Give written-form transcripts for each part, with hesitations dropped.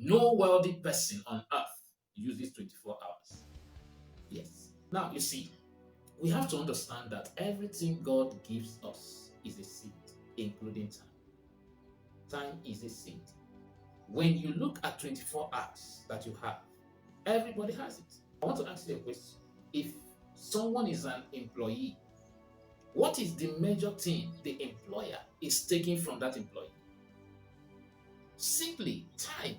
No wealthy person on earth uses 24 hours. Yes. Now, you see, we have to understand that everything God gives us is a seed, including time. Time is a seed. When you look at 24 hours that you have, everybody has it. I want to ask you a question. If someone is an employee, what is the major thing the employer is taking from that employee? Simply time.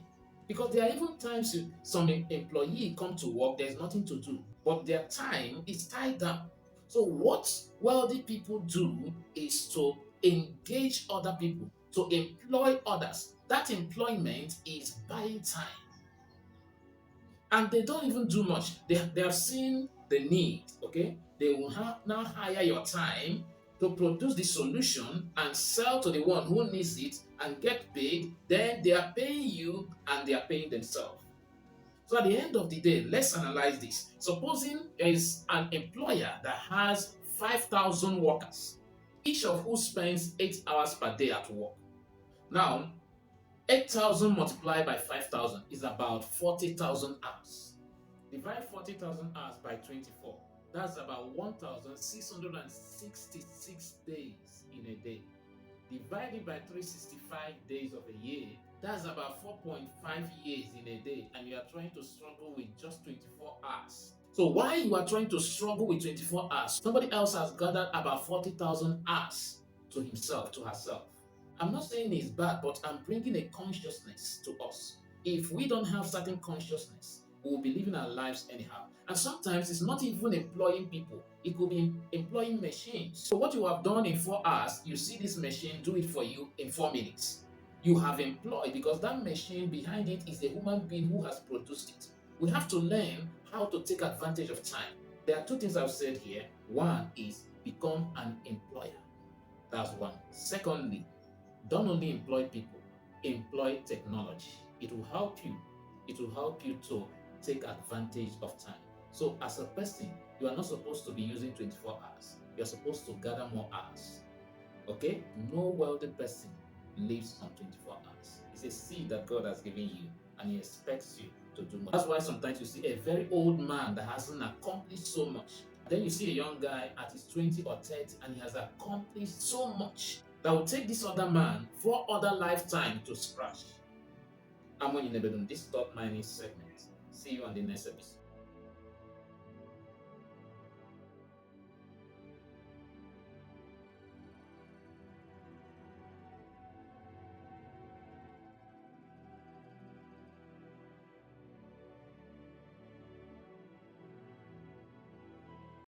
Because there are even times some employee come to work, there's nothing to do, but their time is tied down. So what wealthy people do is to engage other people, to employ others. That employment is buying time. And they don't even do much. They have seen the need, okay? They will now hire your time to produce the solution and sell to the one who needs it and get paid. Then they are paying you and they are paying themselves. So at the end of the day, let's analyze this. Supposing there is an employer that has 5,000 workers, each of who spends 8 hours per day at work. Now, 8,000 multiplied by 5,000 is about 40,000 hours. Divide 40,000 hours by 24. That's about 1,666 days in a day. Divided by 365 days of a year, that's about 4.5 years in a day, and you are trying to struggle with just 24 hours. So while you are trying to struggle with 24 hours, somebody else has gathered about 40,000 hours to himself, to herself. I'm not saying it's bad, but I'm bringing a consciousness to us. If we don't have certain consciousness, we will be living our lives anyhow. And sometimes it's not even employing people, it could be employing machines. So, what you have done in 4 hours, you see this machine do it for you in 4 minutes. You have employed because that machine behind it is a human being who has produced it. We have to learn how to take advantage of time. There are two things I've said here. One is become an employer. That's one. Secondly, don't only employ people, employ technology. It will help you. It will help you to take advantage of time. So, as a person, you are not supposed to be using 24 hours. You're supposed to gather more hours. Okay? No wealthy person lives on 24 hours. It's a seed that God has given you, and He expects you to do more. That's why sometimes you see a very old man that hasn't accomplished so much. Then you see a young guy at his 20 or 30, and he has accomplished so much that will take this other man 4 other lifetimes to scratch. I'm Onyi Nnebedum. This is Thought Mining segment. See you on the next episode.